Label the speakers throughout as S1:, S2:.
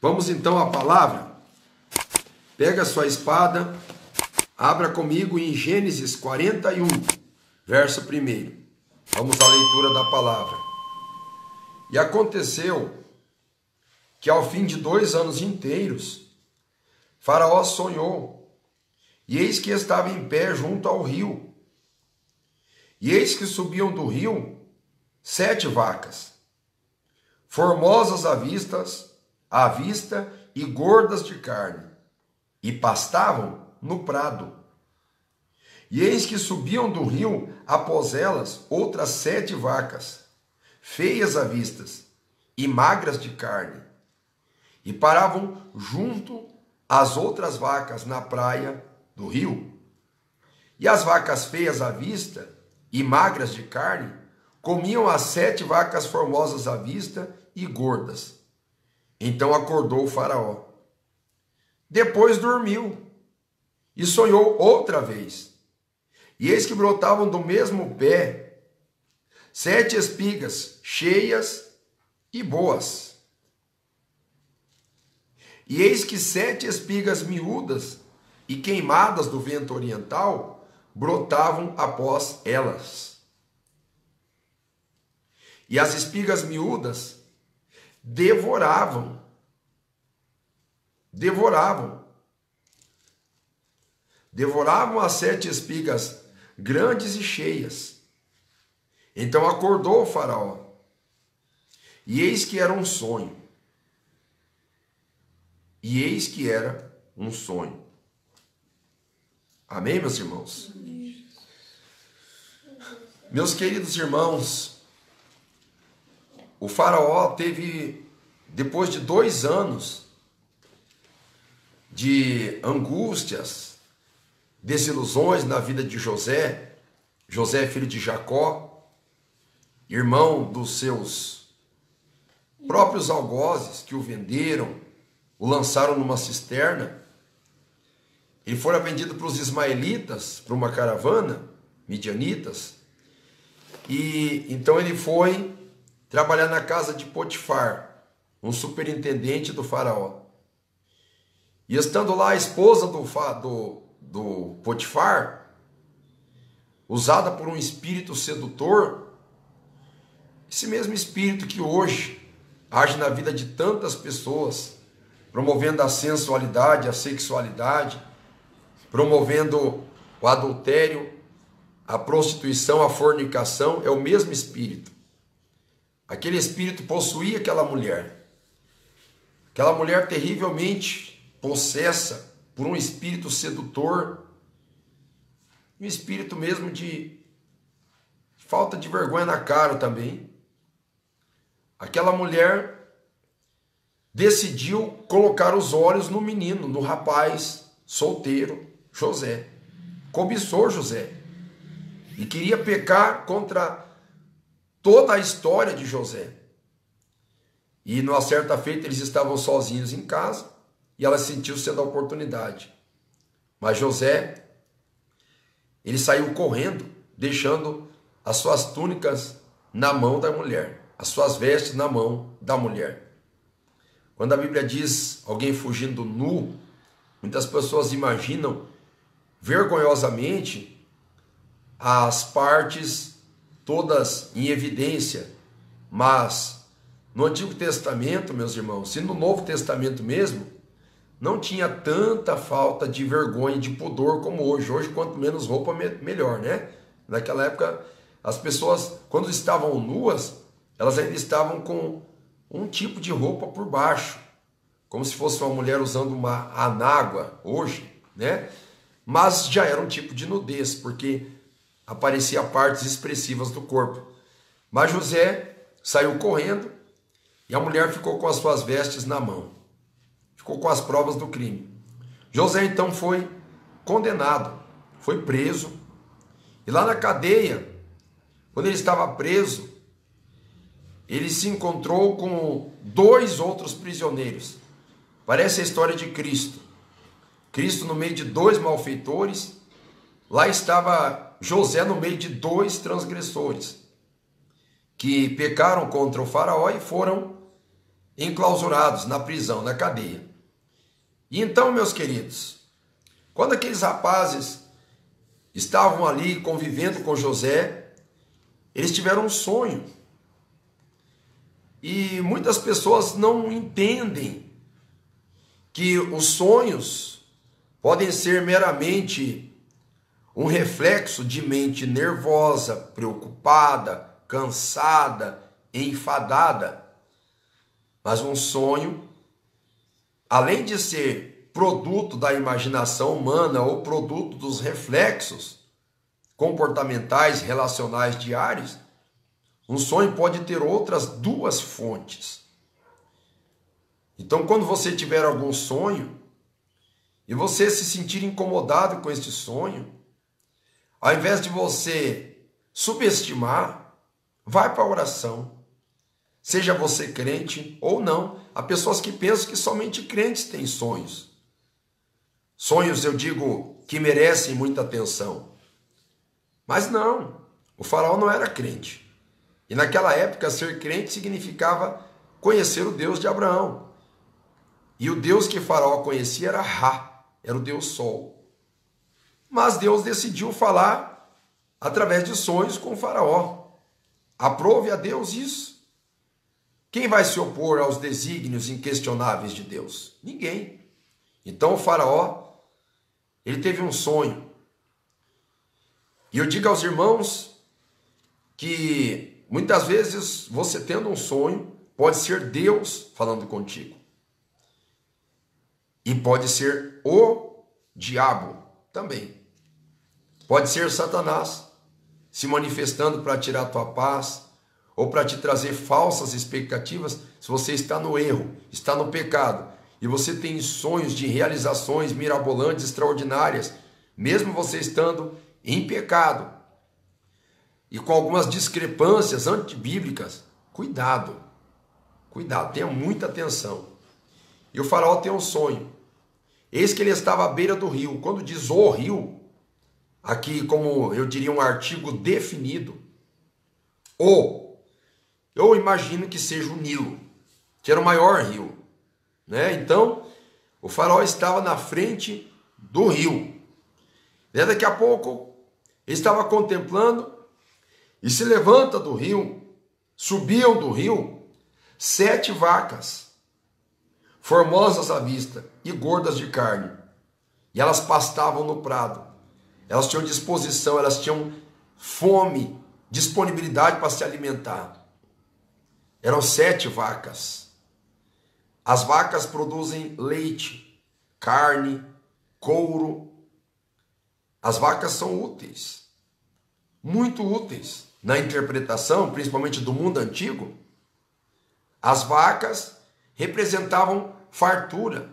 S1: Vamos então à palavra. Pega a sua espada, abra comigo em Gênesis 41, verso 1. Vamos à leitura da palavra. E aconteceu que ao fim de 2 anos inteiros, Faraó sonhou, e eis que estava em pé junto ao rio. E eis que subiam do rio 7 vacas, formosas à vista e gordas de carne, e pastavam no prado. E eis que subiam do rio após elas outras 7 vacas, feias à vista e magras de carne, e paravam junto às outras vacas na praia do rio. E as vacas feias à vista e magras de carne comiam as 7 vacas formosas à vista e gordas. Então acordou o Faraó. Depois dormiu e sonhou outra vez. E eis que brotavam do mesmo pé 7 espigas cheias e boas. E eis que 7 espigas miúdas e queimadas do vento oriental brotavam após elas. E as espigas miúdas devoravam as 7 espigas grandes e cheias. Então acordou o Faraó, e eis que era um sonho. Amém, meus irmãos? Amém. Meus queridos irmãos, o Faraó teve, depois de 2 anos de angústias, desilusões na vida de José, filho de Jacó, irmão dos seus próprios algozes que o venderam, o lançaram numa cisterna. Ele fora vendido para os ismaelitas, para uma caravana, midianitas, e então ele foi trabalhar na casa de Potifar, um superintendente do Faraó. E estando lá a esposa do Potifar, usada por um espírito sedutor, esse mesmo espírito que hoje age na vida de tantas pessoas, promovendo a sensualidade, a sexualidade, promovendo o adultério, a prostituição, a fornicação, é o mesmo espírito. Aquele espírito possuía aquela mulher terrivelmente possessa por um espírito sedutor, um espírito mesmo de falta de vergonha na cara também. Aquela mulher decidiu colocar os olhos no menino, no rapaz solteiro, José. Cobiçou José e queria pecar contra toda a história de José. E numa certa feita eles estavam sozinhos em casa e ela sentiu cedo a oportunidade. Mas José, ele saiu correndo, deixando as suas túnicas na mão da mulher, as suas vestes na mão da mulher. Quando a Bíblia diz alguém fugindo nu, muitas pessoas imaginam vergonhosamente as partes todas em evidência, mas no Antigo Testamento, meus irmãos, e no Novo Testamento mesmo, não tinha tanta falta de vergonha e de pudor como hoje. Hoje, quanto menos roupa, melhor, né? Naquela época, as pessoas, quando estavam nuas, elas ainda estavam com um tipo de roupa por baixo, como se fosse uma mulher usando uma anágua hoje, né? Mas já era um tipo de nudez, porque aparecia partes expressivas do corpo. Mas José saiu correndo e a mulher ficou com as suas vestes na mão. Ficou com as provas do crime. José então foi condenado, foi preso. E lá na cadeia, quando ele estava preso, ele se encontrou com 2 outros prisioneiros. Parece a história de Cristo. Cristo no meio de 2 malfeitores. Lá estava José no meio de 2 transgressores que pecaram contra o Faraó e foram enclausurados na prisão, na cadeia. E então, meus queridos, quando aqueles rapazes estavam ali convivendo com José, eles tiveram um sonho. E muitas pessoas não entendem que os sonhos podem ser meramente um reflexo de mente nervosa, preocupada, cansada, enfadada. Mas um sonho, além de ser produto da imaginação humana ou produto dos reflexos comportamentais, relacionais diários, um sonho pode ter outras duas fontes. Então, quando você tiver algum sonho e você se sentir incomodado com este sonho, ao invés de você subestimar, vai para a oração. Seja você crente ou não. Há pessoas que pensam que somente crentes têm sonhos. Sonhos, eu digo, que merecem muita atenção. Mas não, o faraó não era crente. E naquela época, ser crente significava conhecer o Deus de Abraão. E o Deus que Faraó conhecia era Ra, era o Deus Sol. Mas Deus decidiu falar através de sonhos com o Faraó. Aprove a Deus isso? Quem vai se opor aos desígnios inquestionáveis de Deus? Ninguém. Então o Faraó, ele teve um sonho. E eu digo aos irmãos que muitas vezes você tendo um sonho, pode ser Deus falando contigo. E pode ser o diabo também. Pode ser Satanás se manifestando para tirar a tua paz ou para te trazer falsas expectativas. Se você está no erro, está no pecado e você tem sonhos de realizações mirabolantes, extraordinárias, mesmo você estando em pecado e com algumas discrepâncias antibíblicas, cuidado, tenha muita atenção. E o faraó tem um sonho. Eis que ele estava à beira do rio. Quando diz o rio, aqui como eu diria um artigo definido, eu imagino que seja o Nilo, que era o maior rio, né? Então, o faraó estava na frente do rio. E daqui a pouco, ele estava contemplando e se levanta do rio, subiam do rio 7 vacas, formosas à vista e gordas de carne, e elas pastavam no prado. Elas tinham disposição, elas tinham fome, disponibilidade para se alimentar. Eram 7 vacas. As vacas produzem leite, carne, couro. As vacas são úteis, muito úteis. Na interpretação, principalmente do mundo antigo, as vacas representavam fartura,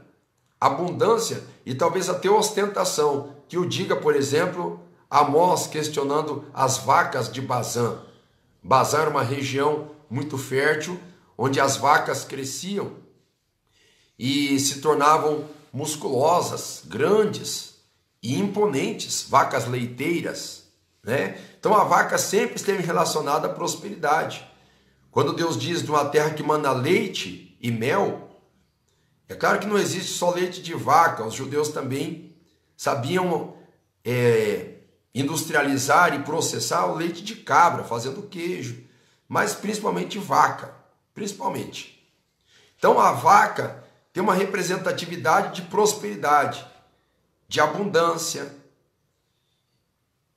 S1: abundância e talvez até ostentação, que o diga, por exemplo, Amós questionando as vacas de Bazã. Bazã era uma região muito fértil, onde as vacas cresciam e se tornavam musculosas, grandes e imponentes, vacas leiteiras, né? Então a vaca sempre esteve relacionada à prosperidade. Quando Deus diz de uma terra que manda leite e mel, é claro que não existe só leite de vaca, os judeus também sabiam industrializar e processar o leite de cabra, fazendo queijo, mas principalmente vaca, principalmente. Então a vaca tem uma representatividade de prosperidade, de abundância.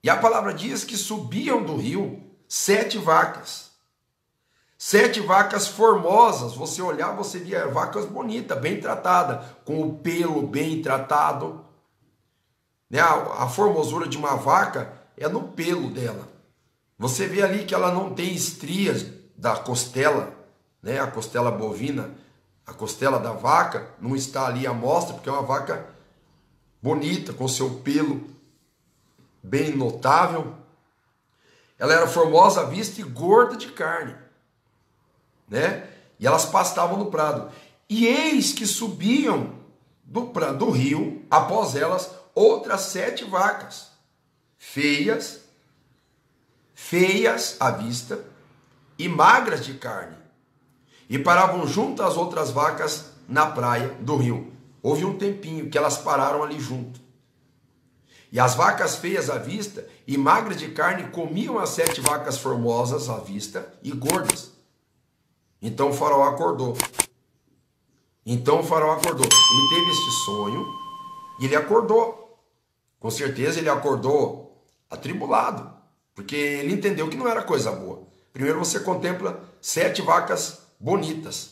S1: E a palavra diz que subiam do rio 7 vacas. 7 vacas formosas, você olhar, você via vacas bonitas, bem tratadas, com o pelo bem tratado. Né? A formosura de uma vaca é no pelo dela. Você vê ali que ela não tem estrias da costela, né? A costela bovina, a costela da vaca não está ali à mostra, porque é uma vaca bonita, com seu pelo bem notável. Ela era formosa à vista e gorda de carne, né? E elas pastavam no prado. E eis que subiam do rio, após elas, outras 7 vacas, feias à vista e magras de carne. e paravam junto às outras vacas na praia do rio. Houve um tempinho que elas pararam ali junto. E as vacas feias à vista e magras de carne comiam as 7 vacas formosas à vista e gordas. Então o faraó acordou. Ele teve este sonho e ele acordou. Com certeza ele acordou atribulado, porque ele entendeu que não era coisa boa. Primeiro você contempla 7 vacas bonitas,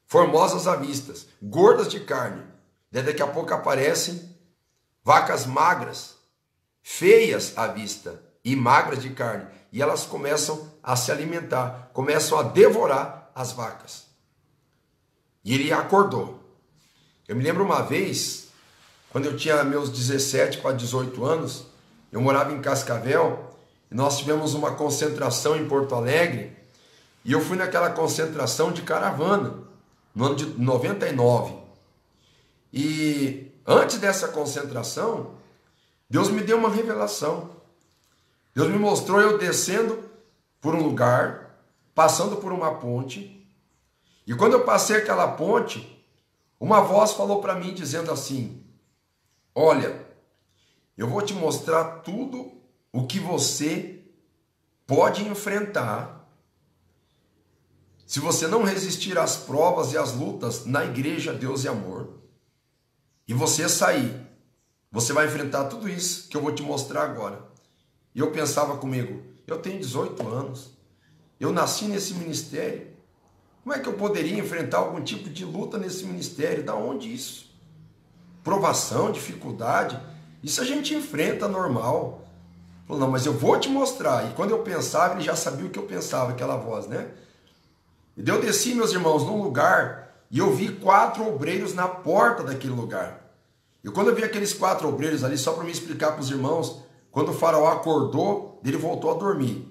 S1: formosas à vista, gordas de carne. Daí daqui a pouco aparecem vacas magras, feias à vista e magras de carne. E elas começam a se alimentar, começam a devorar as vacas. E ele acordou. Eu me lembro uma vez, quando eu tinha meus 17 para 18 anos, eu morava em Cascavel, e nós tivemos uma concentração em Porto Alegre, e eu fui naquela concentração de caravana, no ano de 99. E antes dessa concentração, Deus me deu uma revelação. Deus me mostrou eu descendo por um lugar, passando por uma ponte, e quando eu passei aquela ponte, uma voz falou para mim dizendo assim: olha, eu vou te mostrar tudo o que você pode enfrentar se você não resistir às provas e às lutas na igreja Deus e Amor. E você sair, você vai enfrentar tudo isso que eu vou te mostrar agora. E eu pensava comigo, eu tenho 18 anos, eu nasci nesse ministério, como é que eu poderia enfrentar algum tipo de luta nesse ministério? Da onde isso? Provação, dificuldade, isso a gente enfrenta normal. Falou, não, mas eu vou te mostrar. E quando eu pensava, ele já sabia o que eu pensava, aquela voz, né? E daí eu desci, meus irmãos, num lugar, e eu vi 4 obreiros na porta daquele lugar. E quando eu vi aqueles 4 obreiros ali, só para me explicar para os irmãos, quando o faraó acordou, ele voltou a dormir.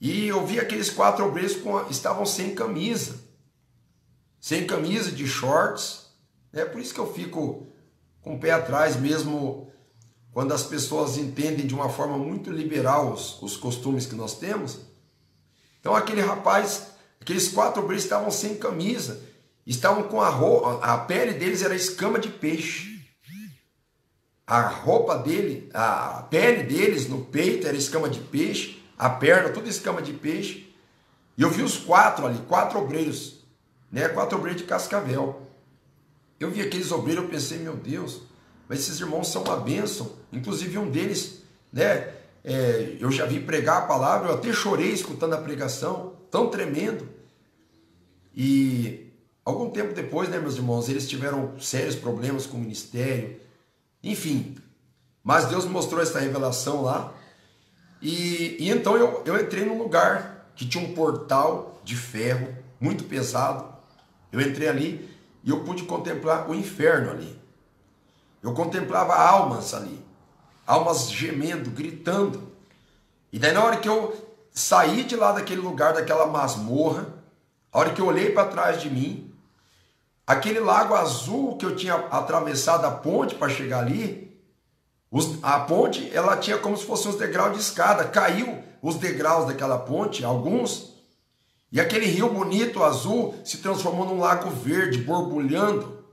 S1: E eu vi aqueles 4 obreiros estavam sem camisa, de shorts. É por isso que eu fico com o pé atrás mesmo quando as pessoas entendem de uma forma muito liberal os costumes que nós temos. Então aquele rapaz, aqueles 4 obreiros estavam sem camisa, estavam com a pele deles era escama de peixe. A roupa dele, a pele deles no peito era escama de peixe, a perna tudo escama de peixe. E eu vi os 4 ali, 4 obreiros, né? 4 obreiros de Cascavel. Eu vi aqueles obreiros, eu pensei, meu Deus, mas esses irmãos são uma bênção. Inclusive um deles, né? Eu já vi pregar a palavra, eu até chorei escutando a pregação, tão tremendo. E algum tempo depois, né, meus irmãos, eles tiveram sérios problemas com o ministério, enfim. Mas Deus me mostrou essa revelação lá. E então eu entrei num lugar que tinha um portal de ferro muito pesado. Eu entrei ali e eu pude contemplar o inferno ali. Eu contemplava almas ali, almas gemendo, gritando. E daí na hora que eu saí de lá daquele lugar, daquela masmorra, a hora que eu olhei para trás de mim, aquele lago azul que eu tinha atravessado a ponte para chegar ali, a ponte ela tinha como se fossem uns degraus de escada, caiu os degraus daquela ponte, alguns, e aquele rio bonito, azul, se transformou num lago verde, borbulhando.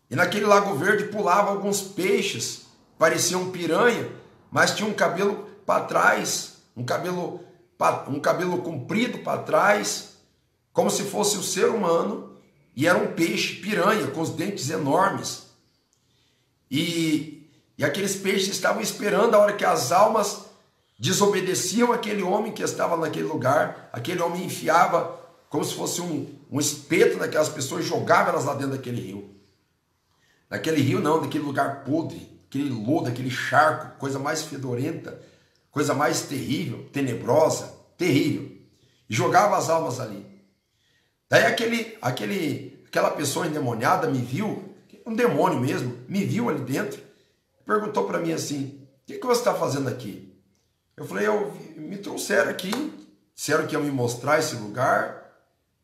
S1: E naquele lago verde pulavam alguns peixes, pareciam piranha, mas tinham um cabelo para trás, um cabelo comprido para trás, como se fosse o ser humano, e era um peixe piranha, com os dentes enormes. E aqueles peixes estavam esperando a hora que as almas desobedeciam aquele homem que estava naquele lugar. Aquele homem enfiava como se fosse um espeto naquelas pessoas e jogava elas lá dentro daquele rio. Naquele rio não, daquele lugar podre, aquele lodo, aquele charco, coisa mais fedorenta, coisa mais terrível, tenebrosa, terrível. E jogava as almas ali. Daí aquela pessoa endemoniada me viu, um demônio mesmo, me viu ali dentro, perguntou para mim assim, o que você está fazendo aqui? Eu falei, me trouxeram aqui, disseram que iam me mostrar esse lugar,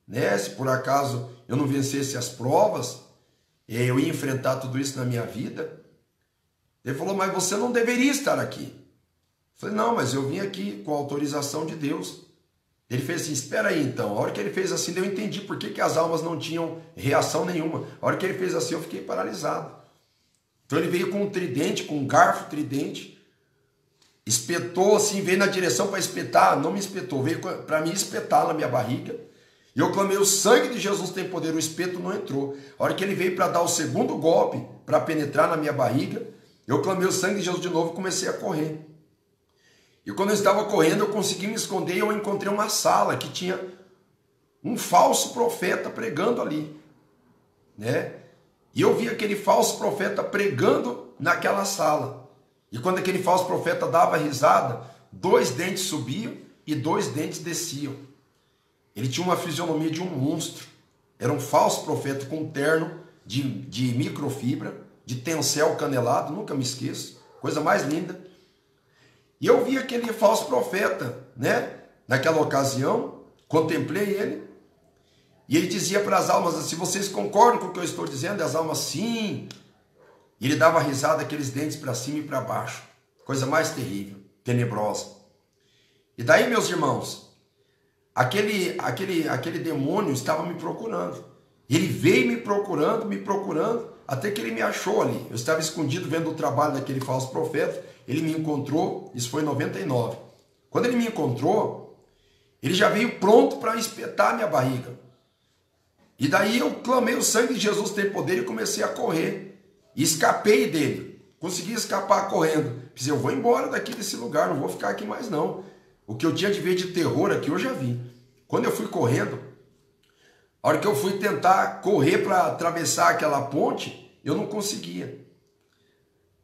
S1: né? Se por acaso eu não vencesse as provas, eu ia enfrentar tudo isso na minha vida. Ele falou, mas você não deveria estar aqui. Eu falei, não, mas eu vim aqui com a autorização de Deus. Ele fez assim, espera aí então. A hora que ele fez assim, eu entendi por que as almas não tinham reação nenhuma. A hora que ele fez assim, eu fiquei paralisado. Então ele veio com um tridente, com um garfo tridente, espetou assim, veio na direção para espetar, não me espetou, veio para me espetar na minha barriga. E eu clamei, o sangue de Jesus tem poder, o espeto não entrou. A hora que ele veio para dar o segundo golpe, para penetrar na minha barriga, eu clamei o sangue de Jesus de novo e comecei a correr. E quando eu estava correndo, eu consegui me esconder e eu encontrei uma sala que tinha um falso profeta pregando ali, né? E eu vi aquele falso profeta pregando naquela sala. E quando aquele falso profeta dava risada, 2 dentes subiam e 2 dentes desciam. Ele tinha uma fisionomia de um monstro. Era um falso profeta com um terno de microfibra, de tencel canelado, nunca me esqueço, coisa mais linda. E eu vi aquele falso profeta, né? Naquela ocasião, contemplei ele, e ele dizia para as almas assim, vocês concordam com o que eu estou dizendo? E as almas, sim. E ele dava risada, aqueles dentes para cima e para baixo. Coisa mais terrível, tenebrosa. E daí, meus irmãos, aquele demônio estava me procurando. Ele veio me procurando, até que ele me achou ali. Eu estava escondido vendo o trabalho daquele falso profeta. Ele me encontrou, isso foi em 99. Quando ele me encontrou, ele já veio pronto para espetar minha barriga. E daí eu clamei, o sangue de Jesus tem poder, e comecei a correr. E escapei dele. Consegui escapar correndo. Pensei, eu vou embora daqui desse lugar, não vou ficar aqui mais não. O que eu tinha de ver de terror aqui, eu já vi. Quando eu fui correndo, a hora que eu fui tentar correr para atravessar aquela ponte, eu não conseguia.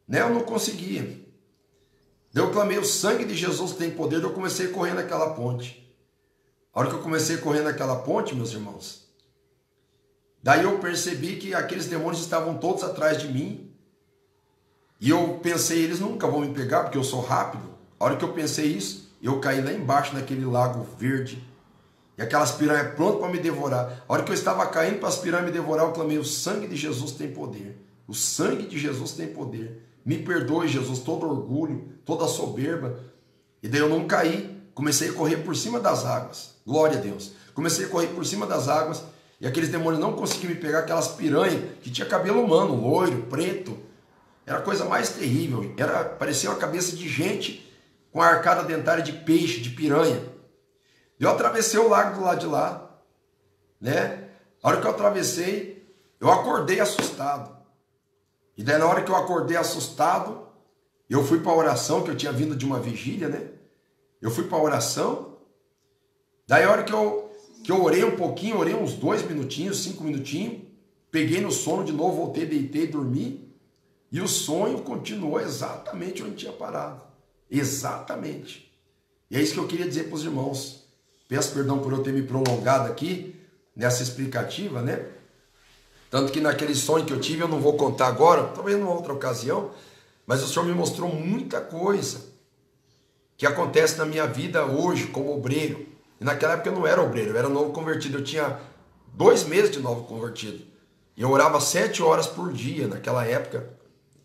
S1: Né? Eu não conseguia. Eu clamei, o sangue de Jesus tem poder, eu comecei a correr naquela ponte. A hora que eu comecei a correr naquela ponte, meus irmãos, daí eu percebi que aqueles demônios estavam todos atrás de mim. E eu pensei, eles nunca vão me pegar, porque eu sou rápido. A hora que eu pensei isso, eu caí lá embaixo naquele lago verde. E aquelas piranhas prontas para me devorar. A hora que eu estava caindo para as piranhas me devorar, eu clamei, o sangue de Jesus tem poder. O sangue de Jesus tem poder. Me perdoe, Jesus, todo orgulho, toda soberba. E daí eu não caí. Comecei a correr por cima das águas. Glória a Deus. Comecei a correr por cima das águas. E aqueles demônios não conseguiam me pegar, aquelas piranhas que tinha cabelo humano, loiro, preto. Era a coisa mais terrível. Parecia uma cabeça de gente com a arcada dentária de peixe, de piranha. Eu atravessei o lago do lado de lá, né? A hora que eu atravessei, eu acordei assustado. E daí na hora que eu acordei assustado, eu fui para a oração, que eu tinha vindo de uma vigília, né? Eu fui para a oração. Daí a hora que eu orei um pouquinho, orei uns 2 minutinhos, 5 minutinhos, peguei no sono de novo, voltei, deitei, dormi, e o sonho continuou exatamente onde tinha parado. Exatamente. E é isso que eu queria dizer para os irmãos. Peço perdão por eu ter me prolongado aqui nessa explicativa, né? Tanto que naquele sonho que eu tive, eu não vou contar agora, talvez numa outra ocasião, mas o Senhor me mostrou muita coisa que acontece na minha vida hoje como obreiro. E naquela época eu não era obreiro, eu era novo convertido. Eu tinha 2 meses de novo convertido. E eu orava 7 horas por dia naquela época.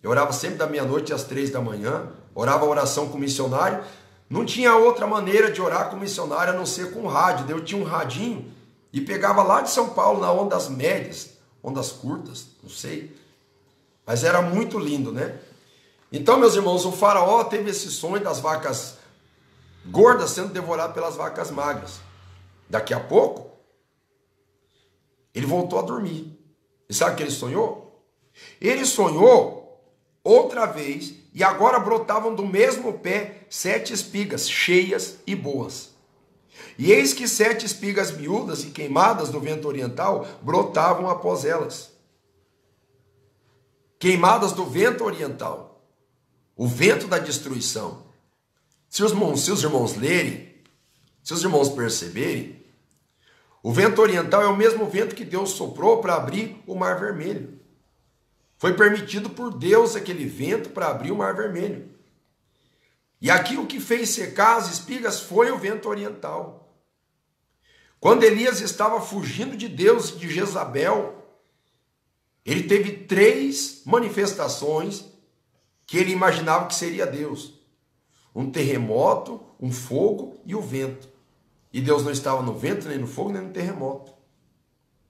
S1: Eu orava sempre da meia-noite às 3 da manhã. Orava a oração com o missionário. Não tinha outra maneira de orar com o missionário a não ser com rádio. Daí eu tinha um radinho e pegava lá de São Paulo, na ondas médias, ondas curtas, não sei. Mas era muito lindo, né? Então, meus irmãos, o faraó teve esse sonho das vacas gordas sendo devoradas pelas vacas magras. Daqui a pouco, ele voltou a dormir. E sabe o que ele sonhou? Ele sonhou outra vez, e agora brotavam do mesmo pé 7 espigas, cheias e boas. E eis que 7 espigas miúdas e queimadas do vento oriental brotavam após elas. Queimadas do vento oriental. O vento da destruição. Se os irmãos lerem, se os irmãos perceberem, o vento oriental é o mesmo vento que Deus soprou para abrir o Mar Vermelho. Foi permitido por Deus aquele vento para abrir o Mar Vermelho. E aqui o que fez secar as espigas foi o vento oriental. Quando Elias estava fugindo de Deus e de Jezabel, ele teve 3 manifestações que ele imaginava que seria Deus. Um terremoto, um fogo e o vento. E Deus não estava no vento, nem no fogo, nem no terremoto.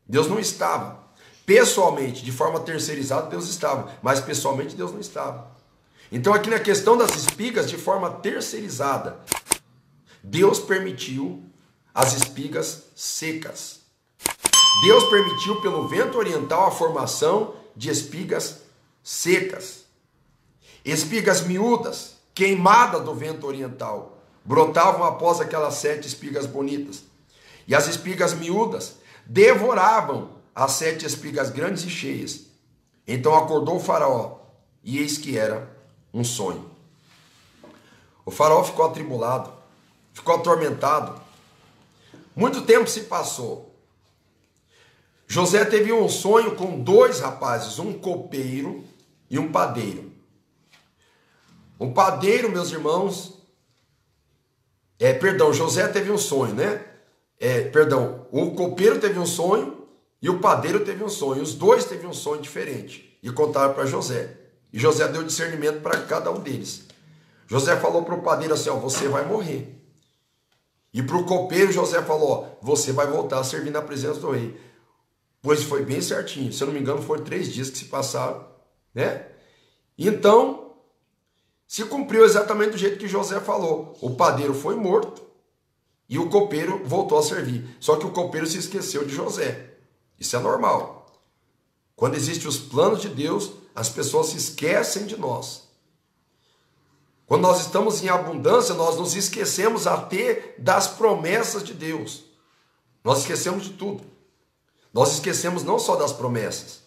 S1: Deus não estava. Pessoalmente, de forma terceirizada, Deus estava. Mas pessoalmente, Deus não estava. Então, aqui na questão das espigas, de forma terceirizada, Deus permitiu as espigas secas. Deus permitiu pelo vento oriental a formação de espigas secas. Espigas miúdas, queimadas do vento oriental, brotavam após aquelas 7 espigas bonitas. E as espigas miúdas devoravam as 7 espigas grandes e cheias. Então acordou o faraó, e eis que era um sonho. O faraó ficou atribulado, ficou atormentado. Muito tempo se passou. José teve um sonho com 2 rapazes, um copeiro e um padeiro. O padeiro, meus irmãos, José teve um sonho, né? O copeiro teve um sonho e o padeiro teve um sonho. Os 2 teve um sonho diferente e contaram para José. E José deu discernimento para cada um deles. José falou para o padeiro assim, você vai morrer. E para o copeiro, José falou, você vai voltar a servir na presença do rei. Pois foi bem certinho. Se eu não me engano, foram 3 dias que se passaram, né? Então, se cumpriu exatamente do jeito que José falou. O padeiro foi morto e o copeiro voltou a servir. Só que o copeiro se esqueceu de José. Isso é normal. Quando existem os planos de Deus, as pessoas se esquecem de nós. Quando nós estamos em abundância, nós nos esquecemos até das promessas de Deus. Nós esquecemos de tudo. Nós esquecemos não só das promessas.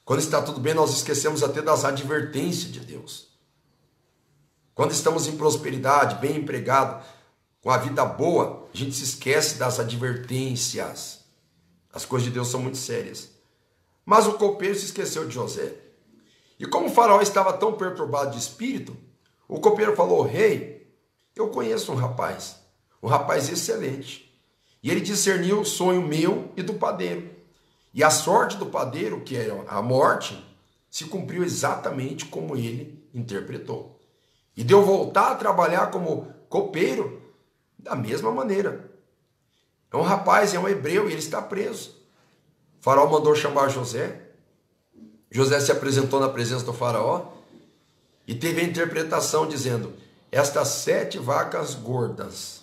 S1: Quando está tudo bem, nós esquecemos até das advertências de Deus. Quando estamos em prosperidade, bem empregado, com a vida boa, a gente se esquece das advertências. As coisas de Deus são muito sérias. Mas o copeiro se esqueceu de José. E como o faraó estava tão perturbado de espírito, o copeiro falou, rei, eu conheço um rapaz excelente. E ele discerniu o sonho meu e do padeiro. E a sorte do padeiro, que é a morte, se cumpriu exatamente como ele interpretou. E deu voltar a trabalhar como copeiro da mesma maneira. É um rapaz, é um hebreu e ele está preso. O faraó mandou chamar José. José se apresentou na presença do faraó e teve a interpretação dizendo, estas 7 vacas gordas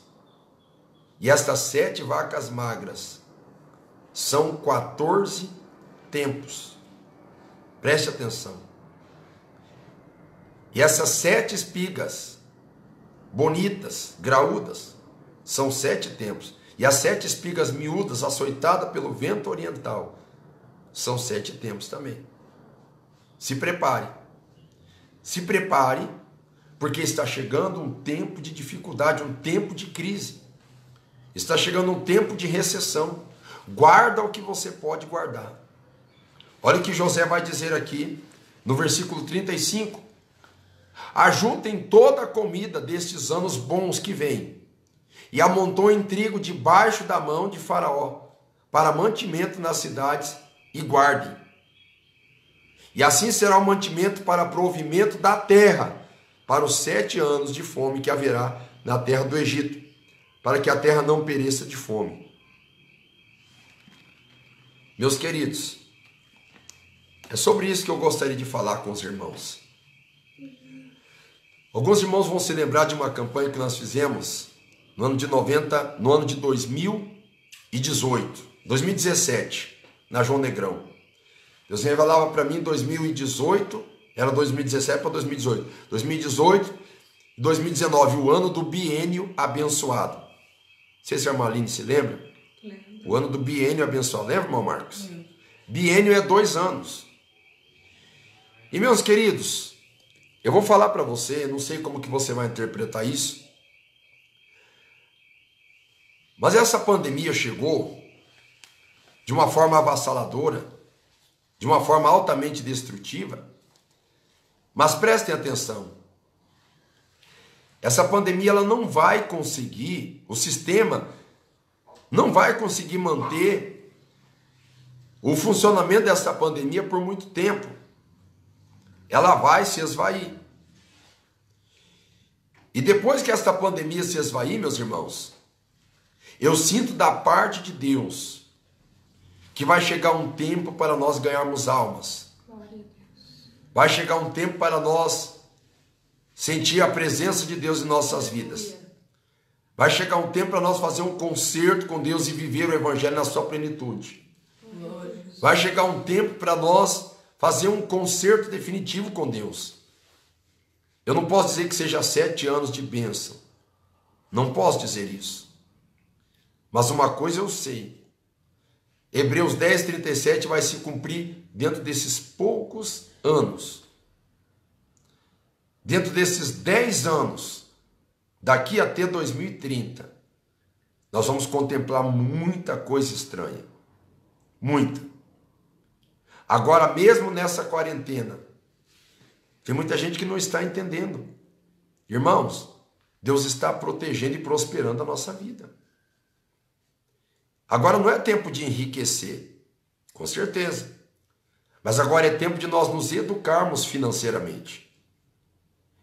S1: e estas 7 vacas magras são 14 tempos. Preste atenção. E essas 7 espigas bonitas, graúdas, são 7 tempos. E as 7 espigas miúdas, açoitadas pelo vento oriental, são 7 tempos também. Se prepare. Se prepare, porque está chegando um tempo de dificuldade, um tempo de crise. Está chegando um tempo de recessão. Guarda o que você pode guardar. Olha o que José vai dizer aqui, no versículo 35. Ajuntem toda a comida destes anos bons que vêm, e amontoem trigo debaixo da mão de Faraó, para mantimento nas cidades, e guardem. E assim será o mantimento para provimento da terra, para os 7 anos de fome que haverá na terra do Egito, para que a terra não pereça de fome. Meus queridos, é sobre isso que eu gostaria de falar com os irmãos. Alguns irmãos vão se lembrar de uma campanha que nós fizemos no ano de 2017, na João Negrão. Deus revelava para mim em 2018, era 2017 para 2018. 2018, 2019, o ano do biênio abençoado. Não sei se a Marlene se lembra. Lembro. O ano do biênio abençoado. Lembra, irmão Marcos? Lembro. Biênio é 2 anos. E meus queridos, eu vou falar para você, não sei como que você vai interpretar isso, mas essa pandemia chegou de uma forma avassaladora, de uma forma altamente destrutiva. Mas prestem atenção, essa pandemia ela não vai conseguir, o sistema não vai conseguir manter o funcionamento dessa pandemia por muito tempo. Ela vai se esvair. E depois que esta pandemia se esvair, meus irmãos, Eu sinto da parte de Deus que vai chegar um tempo para nós ganharmos almas. Vai chegar um tempo para nós sentir a presença de Deus em nossas vidas. Vai chegar um tempo para nós fazer um concerto com Deus e viver o Evangelho na sua plenitude. Vai chegar um tempo para nós fazer um concerto definitivo com Deus. Eu não posso dizer que seja 7 anos de bênção. Não posso dizer isso. Mas uma coisa eu sei. Hebreus 10, 37 vai se cumprir dentro desses poucos anos. Dentro desses 10 anos, daqui até 2030, nós vamos contemplar muita coisa estranha. Muita. Agora, mesmo nessa quarentena, tem muita gente que não está entendendo. Irmãos, Deus está protegendo e prosperando a nossa vida. Agora não é tempo de enriquecer, com certeza. Mas agora é tempo de nós nos educarmos financeiramente.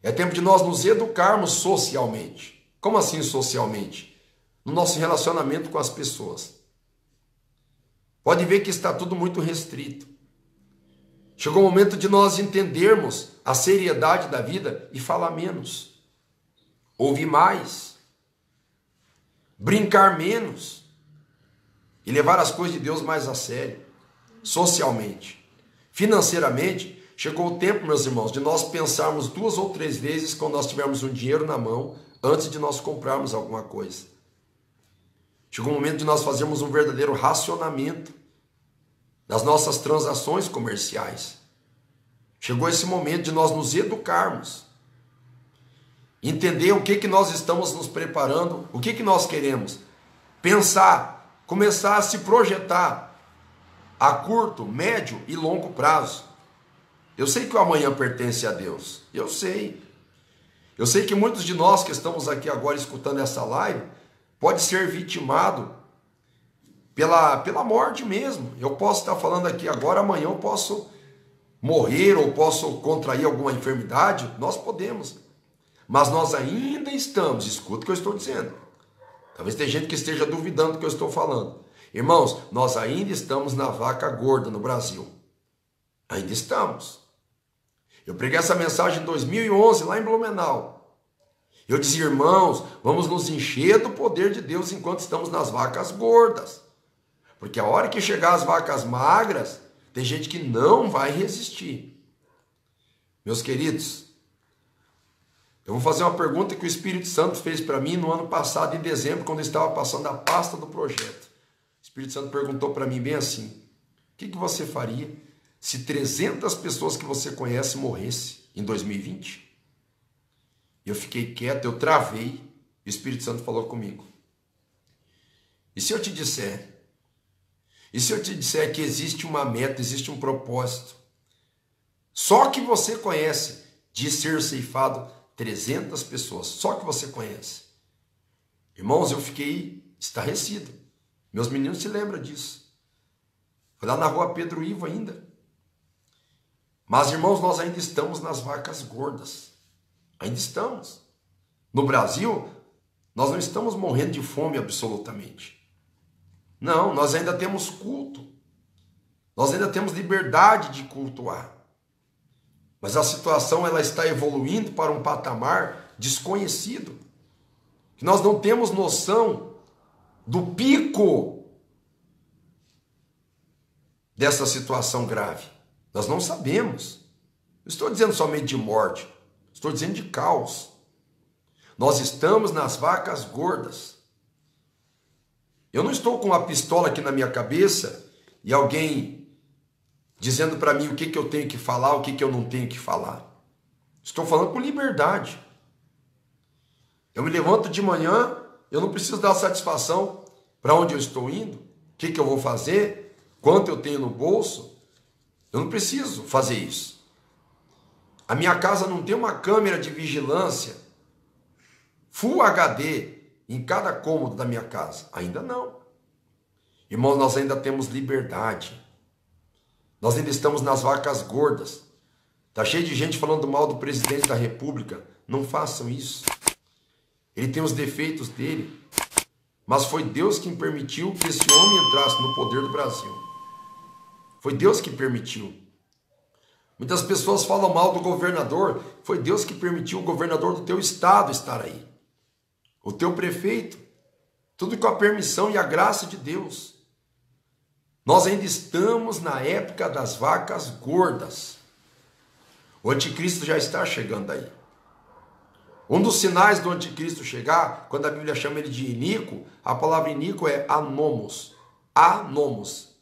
S1: É tempo de nós nos educarmos socialmente. Como assim socialmente? No nosso relacionamento com as pessoas. Pode ver que está tudo muito restrito. Chegou o momento de nós entendermos a seriedade da vida e falar menos. Ouvir mais. Brincar menos. E levar as coisas de Deus mais a sério. Socialmente. Financeiramente, chegou o tempo, meus irmãos, de nós pensarmos 2 ou 3 vezes quando nós tivermos um dinheiro na mão, antes de nós comprarmos alguma coisa. Chegou o momento de nós fazermos um verdadeiro racionamento das nossas transações comerciais. Chegou esse momento de nós nos educarmos. Entender o que nós estamos nos preparando, o que nós queremos. Pensar, começar a se projetar a curto, médio e longo prazo. Eu sei que o amanhã pertence a Deus. Eu sei. Eu sei que muitos de nós que estamos aqui agora escutando essa live pode ser vitimado pela morte mesmo. Eu posso estar falando aqui agora, amanhã eu posso morrer ou posso contrair alguma enfermidade. Nós podemos. Mas nós ainda estamos, escuta o que eu estou dizendo. Talvez tenha gente que esteja duvidando do que eu estou falando. Irmãos, nós ainda estamos na vaca gorda no Brasil. Ainda estamos. Eu preguei essa mensagem em 2011, lá em Blumenau. Eu dizia, irmãos, vamos nos encher do poder de Deus enquanto estamos nas vacas gordas. Porque a hora que chegar as vacas magras, tem gente que não vai resistir. Meus queridos, eu vou fazer uma pergunta que o Espírito Santo fez para mim no ano passado, em dezembro, quando eu estava passando a pasta do projeto. O Espírito Santo perguntou para mim bem assim, o que você faria se 300 pessoas que você conhece morressem em 2020? Eu fiquei quieto, eu travei, e o Espírito Santo falou comigo. E se eu te disser que existe uma meta, existe um propósito, só que você conhece, de ser ceifado 300 pessoas, só que você conhece. Irmãos, eu fiquei estarrecido. Meus meninos se lembram disso. Foi lá na rua Pedro Ivo ainda. Mas, irmãos, nós ainda estamos nas vacas gordas. Ainda estamos. No Brasil, nós não estamos morrendo de fome absolutamente. Não, nós ainda temos culto. Nós ainda temos liberdade de cultuar. Mas a situação ela está evoluindo para um patamar desconhecido. Que nós não temos noção do pico dessa situação grave. Nós não sabemos. Não estou dizendo somente de morte, estou dizendo de caos. Nós estamos nas vacas gordas. Eu não estou com uma pistola aqui na minha cabeça e alguém dizendo para mim o que eu tenho que falar, o que eu não tenho que falar. Estou falando com liberdade. Eu me levanto de manhã, eu não preciso dar satisfação para onde eu estou indo, o que eu vou fazer, quanto eu tenho no bolso. Eu não preciso fazer isso. A minha casa não tem uma câmera de vigilância Full HD em cada cômodo da minha casa. Ainda não. Irmãos, nós ainda temos liberdade. Nós ainda estamos nas vacas gordas. Está cheio de gente falando mal do presidente da República. Não façam isso. Ele tem os defeitos dele. Mas foi Deus quem permitiu que esse homem entrasse no poder do Brasil. Foi Deus que permitiu. Muitas pessoas falam mal do governador. Foi Deus que permitiu o governador do teu estado estar aí. O teu prefeito. Tudo com a permissão e a graça de Deus. Nós ainda estamos na época das vacas gordas. O anticristo já está chegando aí. Um dos sinais do anticristo chegar, quando a Bíblia chama ele de iníquo, a palavra iníquo é anomos. Anomos.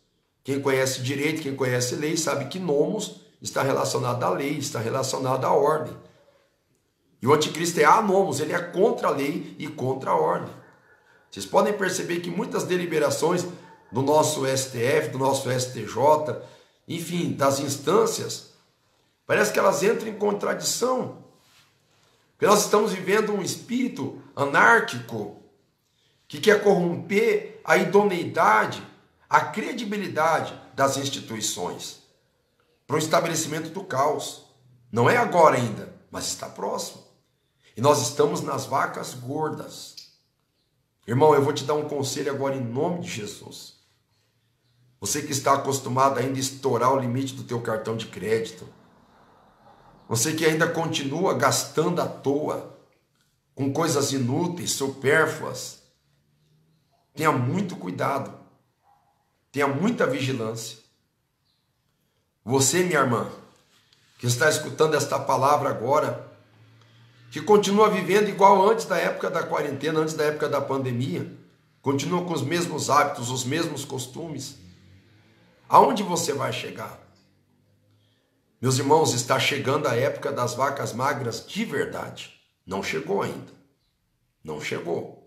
S1: Quem conhece direito, quem conhece lei, sabe que nomos está relacionado à lei, está relacionado à ordem. E o anticristo é anomos, ele é contra a lei e contra a ordem. Vocês podem perceber que muitas deliberações do nosso STF, do nosso STJ, enfim, das instâncias, parece que elas entram em contradição. Porque nós estamos vivendo um espírito anárquico que quer corromper a idoneidade, a credibilidade das instituições para o estabelecimento do caos. Não é agora ainda, mas está próximo. E nós estamos nas vacas gordas. Irmão, eu vou te dar um conselho agora em nome de Jesus. Você que está acostumado ainda a estourar o limite do teu cartão de crédito. Você que ainda continua gastando à toa, com coisas inúteis, supérfluas. Tenha muito cuidado. Tenha muita vigilância. Você, minha irmã, que está escutando esta palavra agora, que continua vivendo igual antes da época da quarentena, antes da época da pandemia, continua com os mesmos hábitos, os mesmos costumes, aonde você vai chegar? Meus irmãos, está chegando a época das vacas magras de verdade. Não chegou ainda. Não chegou.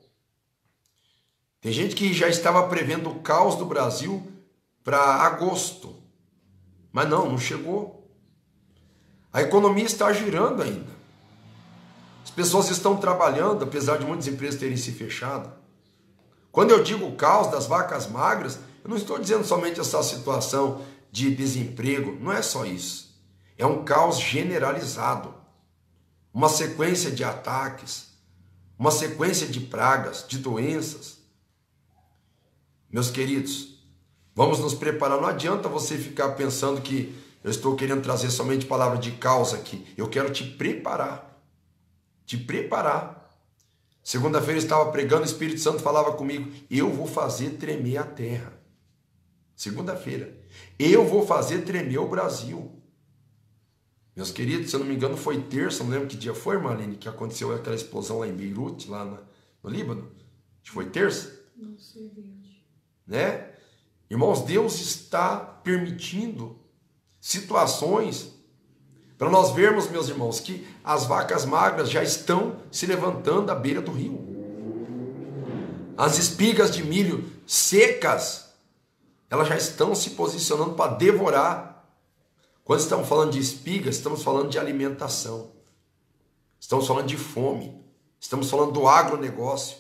S1: Tem gente que já estava prevendo o caos do Brasil para agosto. Mas não chegou. A economia está girando ainda. As pessoas estão trabalhando, apesar de muitas empresas terem se fechado. Quando eu digo o caos das vacas magras, eu não estou dizendo somente essa situação de desemprego. Não é só isso. É um caos generalizado. Uma sequência de ataques, uma sequência de pragas, de doenças. Meus queridos, vamos nos preparar. Não adianta você ficar pensando que eu estou querendo trazer somente palavra de caos aqui. Eu quero te preparar. Te preparar. Segunda-feira eu estava pregando, o Espírito Santo falava comigo. Eu vou fazer tremer a terra. Segunda-feira. Eu vou fazer tremer o Brasil. Meus queridos, se eu não me engano, foi terça, não lembro que dia foi, Marlene, que aconteceu aquela explosão lá em Beirute, lá no Líbano. Acho que foi terça.
S2: Não sei, Deus.
S1: Né? Irmãos, Deus está permitindo situações para nós vermos, meus irmãos, que as vacas magras já estão se levantando à beira do rio. As espigas de milho secas, elas já estão se posicionando para devorar. Quando estamos falando de espigas, estamos falando de alimentação. Estamos falando de fome. Estamos falando do agronegócio.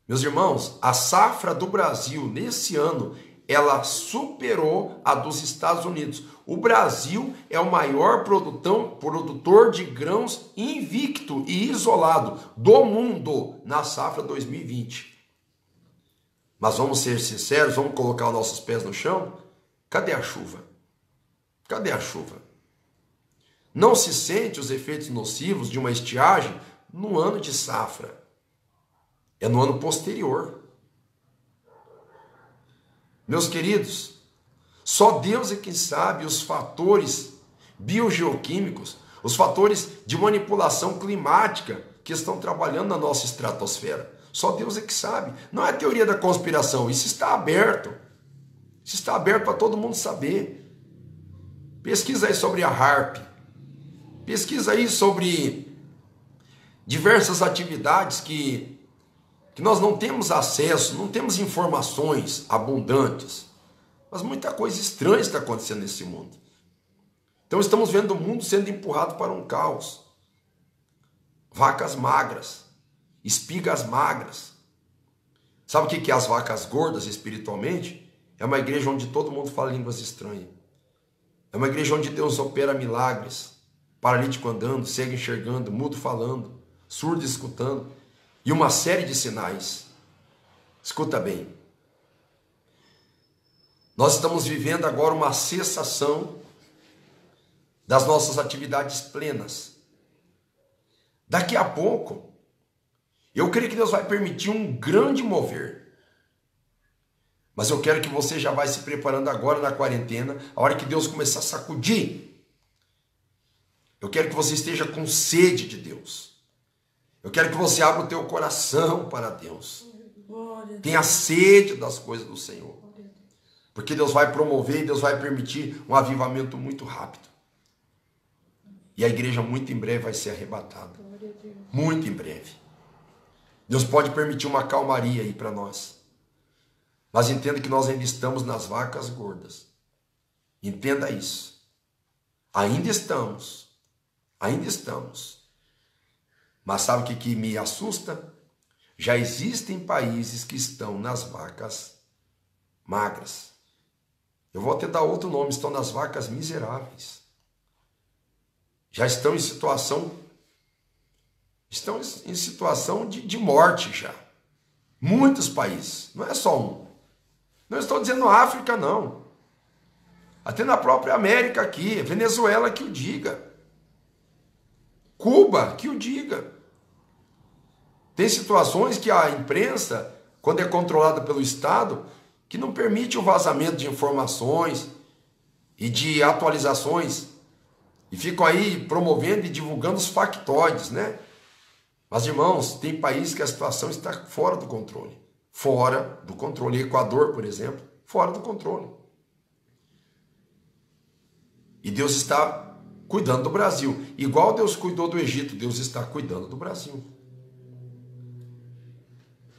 S1: Meus irmãos, a safra do Brasil nesse ano, ela superou a dos Estados Unidos. O Brasil é o maior produtor de grãos invicto e isolado do mundo na safra 2020. Mas vamos ser sinceros, vamos colocar os nossos pés no chão? Cadê a chuva? Cadê a chuva? Não se sente os efeitos nocivos de uma estiagem no ano de safra. É no ano posterior. Meus queridos, só Deus é quem sabe os fatores biogeoquímicos, os fatores de manipulação climática que estão trabalhando na nossa estratosfera. Só Deus é que sabe. Não é teoria da conspiração, isso está aberto. Isso está aberto para todo mundo saber. Pesquisa aí sobre a HAARP. Pesquisa aí sobre diversas atividades que nós não temos acesso, não temos informações abundantes. Mas muita coisa estranha está acontecendo nesse mundo. Então estamos vendo o mundo sendo empurrado para um caos. Vacas magras, espigas magras. Sabe o que é as vacas gordas espiritualmente? É uma igreja onde todo mundo fala línguas estranhas. É uma igreja onde Deus opera milagres. Paralítico andando, cego enxergando, mudo falando, surdo escutando. E uma série de sinais. Escuta bem. Nós estamos vivendo agora uma cessação das nossas atividades plenas. Daqui a pouco, eu creio que Deus vai permitir um grande mover. Mas eu quero que você já vai se preparando agora na quarentena, a hora que Deus começar a sacudir. Eu quero que você esteja com sede de Deus. Eu quero que você abra o teu coração para Deus. Tenha sede das coisas do Senhor. Porque Deus vai promover e Deus vai permitir um avivamento muito rápido. E a igreja muito em breve vai ser arrebatada. Muito em breve. Deus pode permitir uma calmaria aí para nós. Mas entenda que nós ainda estamos nas vacas gordas. Entenda isso. Ainda estamos. Ainda estamos. Mas sabe o que me assusta? Já existem países que estão nas vacas magras. Eu vou até dar outro nome, estão nas vacas miseráveis. Já estão em situação de morte já. Muitos países, não é só um. Não estou dizendo África, não. Até na própria América aqui, Venezuela que o diga. Cuba que o diga. Tem situações que a imprensa, quando é controlada pelo Estado, que não permite o vazamento de informações e de atualizações, e ficam aí promovendo e divulgando os factoides, né? Mas, irmãos, tem países que a situação está fora do controle. Fora do controle. Equador, por exemplo, fora do controle. E Deus está cuidando do Brasil. Igual Deus cuidou do Egito, Deus está cuidando do Brasil.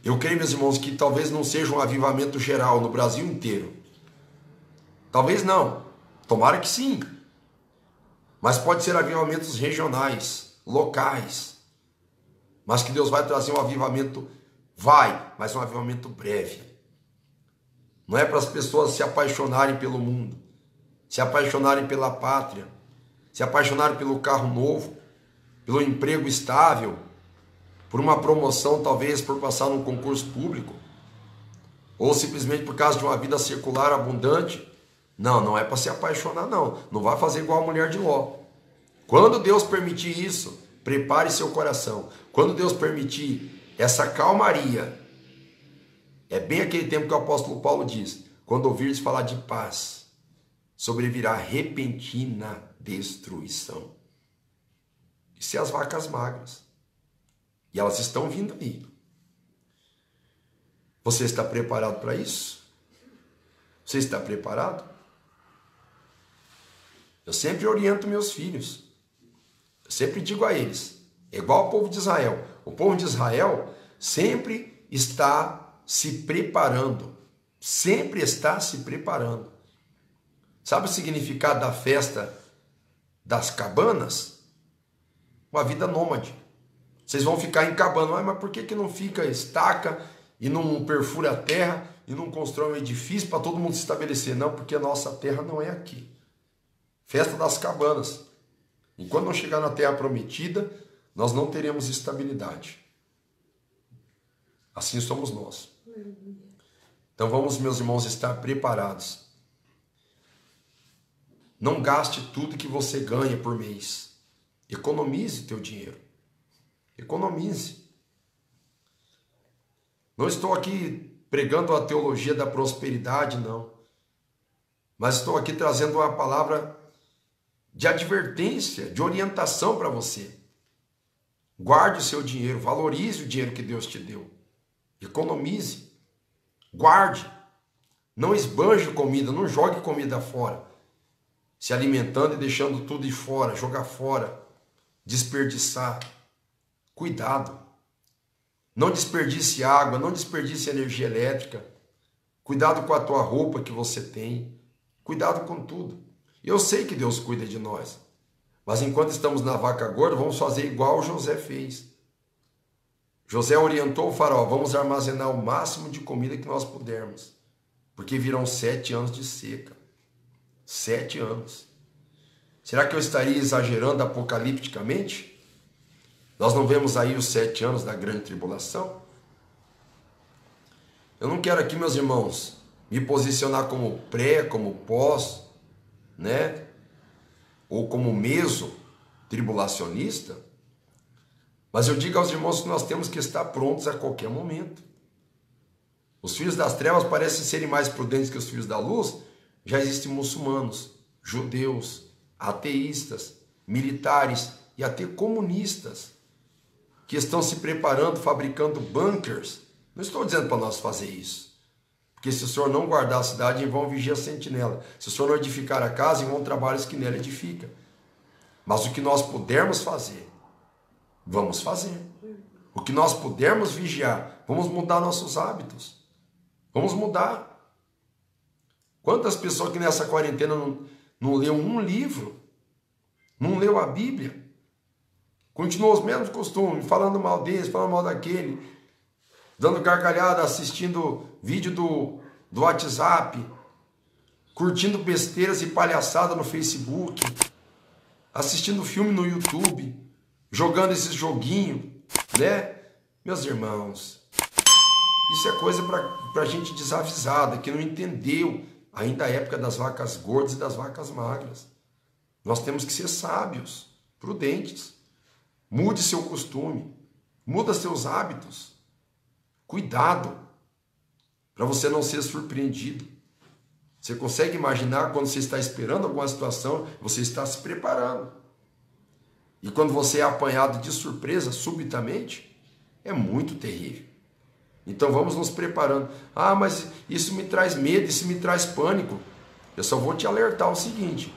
S1: Eu creio, meus irmãos, que talvez não seja um avivamento geral no Brasil inteiro. Talvez não. Tomara que sim. Mas pode ser avivamentos regionais, locais. Mas que Deus vai trazer um avivamento, mas um avivamento breve. Não é para as pessoas se apaixonarem pelo mundo, se apaixonarem pela pátria, se apaixonarem pelo carro novo, pelo emprego estável, por uma promoção, talvez por passar num concurso público, ou simplesmente por causa de uma vida secular abundante. Não, não é para se apaixonar, não. Não vai fazer igual a mulher de Ló. Quando Deus permitir isso, prepare seu coração. Quando Deus permitir essa calmaria, é bem aquele tempo que o apóstolo Paulo diz: quando ouvires falar de paz, sobrevirá repentina destruição. Isso é as vacas magras. E elas estão vindo aí. Você está preparado para isso? Você está preparado? Eu sempre oriento meus filhos. Eu sempre digo a eles, é igual ao povo de Israel. O povo de Israel sempre está se preparando. Sempre está se preparando. Sabe o significado da festa das cabanas? Uma vida nômade. Vocês vão ficar em cabana, mas por que não fica estaca e não perfura a terra e não constrói um edifício para todo mundo se estabelecer? Não, porque a nossa terra não é aqui. Festa das cabanas. Enquanto não chegar na terra prometida, nós não teremos estabilidade. Assim somos nós. Então vamos, meus irmãos, estar preparados. Não gaste tudo que você ganha por mês. Economize teu dinheiro. Economize. Não estou aqui pregando a teologia da prosperidade, não. Mas estou aqui trazendo uma palavra de advertência, de orientação para você. Guarde o seu dinheiro, valorize o dinheiro que Deus te deu. Economize. Guarde. Não esbanje comida, não jogue comida fora. Se alimentando e deixando tudo de fora, jogar fora, desperdiçar. Cuidado. Não desperdice água, não desperdice energia elétrica. Cuidado com a tua roupa que você tem. Cuidado com tudo. Eu sei que Deus cuida de nós. Mas enquanto estamos na vaca gorda, vamos fazer igual José fez. José orientou o faraó, vamos armazenar o máximo de comida que nós pudermos. Porque virão 7 anos de seca. 7 anos. Será que eu estaria exagerando apocalipticamente? Nós não vemos aí os 7 anos da grande tribulação? Eu não quero aqui, meus irmãos, me posicionar como pré, como pós, né? Ou como meso tribulacionista. Mas eu digo aos irmãos que nós temos que estar prontos a qualquer momento. Os filhos das trevas parecem serem mais prudentes que os filhos da luz. Já existem muçulmanos, judeus, ateístas, militares e até comunistas que estão se preparando, fabricando bunkers. Não estou dizendo para nós fazer isso. Porque se o senhor não guardar a cidade, em vão vigia a sentinela. Se o senhor não edificar a casa, em vão trabalhos que nela edifica. Mas o que nós pudermos fazer, vamos fazer. O que nós pudermos vigiar, vamos mudar nossos hábitos. Vamos mudar. Quantas pessoas que nessa quarentena não leu um livro, não leu a Bíblia, continuou os mesmos costumes, falando mal desse, falando mal daquele, dando gargalhada, assistindo vídeo do WhatsApp, curtindo besteiras e palhaçada no Facebook, assistindo filme no YouTube, jogando esses joguinhos, né? Meus irmãos, isso é coisa para gente desavisada, que não entendeu ainda a época das vacas gordas e das vacas magras. Nós temos que ser sábios, prudentes. Mude seu costume, muda seus hábitos. Cuidado, para você não ser surpreendido. Você consegue imaginar quando você está esperando alguma situação, você está se preparando. E quando você é apanhado de surpresa, subitamente, é muito terrível. Então vamos nos preparando. Ah, mas isso me traz medo, isso me traz pânico. Eu só vou te alertar o seguinte: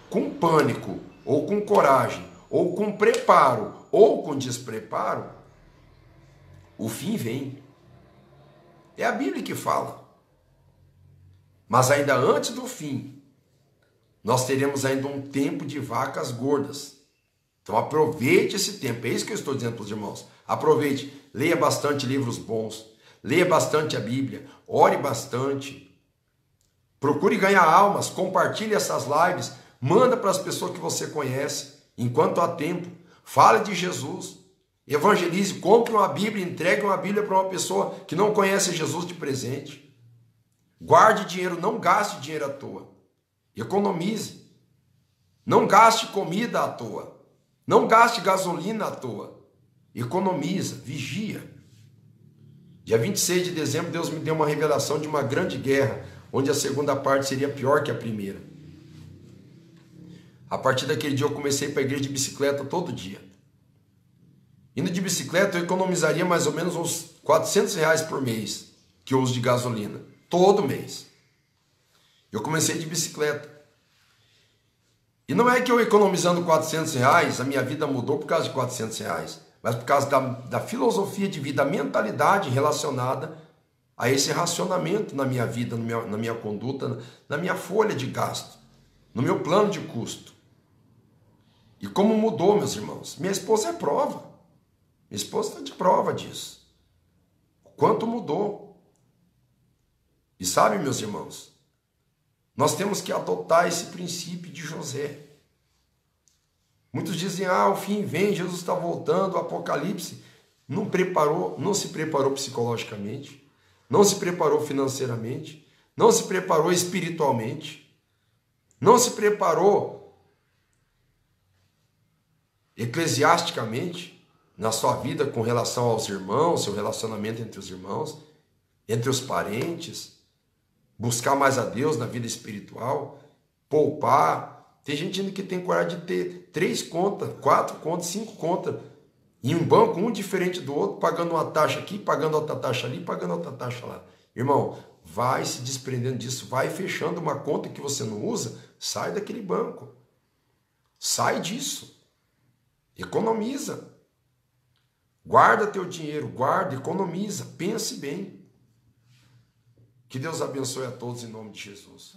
S1: com pânico, ou com coragem, ou com preparo, ou com despreparo, o fim vem. É a Bíblia que fala. Mas ainda antes do fim, nós teremos ainda um tempo de vacas gordas. Então aproveite esse tempo. É isso que eu estou dizendo para os irmãos. Aproveite. Leia bastante livros bons. Leia bastante a Bíblia. Ore bastante. Procure ganhar almas. Compartilhe essas lives. Manda para as pessoas que você conhece. Enquanto há tempo. Fale de Jesus. Evangelize. Compre uma Bíblia. Entregue uma Bíblia para uma pessoa que não conhece Jesus de presente. Guarde dinheiro. Não gaste dinheiro à toa. Economize. Não gaste comida à toa. Não gaste gasolina à toa. Economiza, vigia. Dia 26 de dezembro, Deus me deu uma revelação de uma grande guerra, onde a segunda parte seria pior que a primeira. A partir daquele dia eu comecei para a igreja de bicicleta todo dia. Indo de bicicleta eu economizaria mais ou menos uns R$400 por mês, que eu uso de gasolina, todo mês. Eu comecei de bicicleta. E não é que eu economizando R$400, a minha vida mudou por causa de R$400, mas por causa da filosofia de vida, a mentalidade relacionada a esse racionamento na minha vida, na minha conduta, na minha folha de gasto, no meu plano de custo. E como mudou, meus irmãos? Minha esposa é prova. Minha esposa está de prova disso. O quanto mudou. E sabe, meus irmãos, nós temos que adotar esse princípio de José. Muitos dizem, o fim vem, Jesus está voltando, o Apocalipse. Não se preparou psicologicamente, não se preparou financeiramente, não se preparou espiritualmente, não se preparou eclesiasticamente na sua vida com relação aos irmãos, seu relacionamento entre os irmãos, entre os parentes, buscar mais a Deus na vida espiritual, poupar. Tem gente que tem coragem de ter 3 contas, 4 contas, 5 contas, em um banco, um diferente do outro, pagando uma taxa aqui, pagando outra taxa ali, pagando outra taxa lá. Irmão, vai se desprendendo disso, vai fechando uma conta que você não usa, sai daquele banco. Sai disso. Economiza. Guarda teu dinheiro, guarda, economiza, pense bem. Que Deus abençoe a todos em nome de Jesus.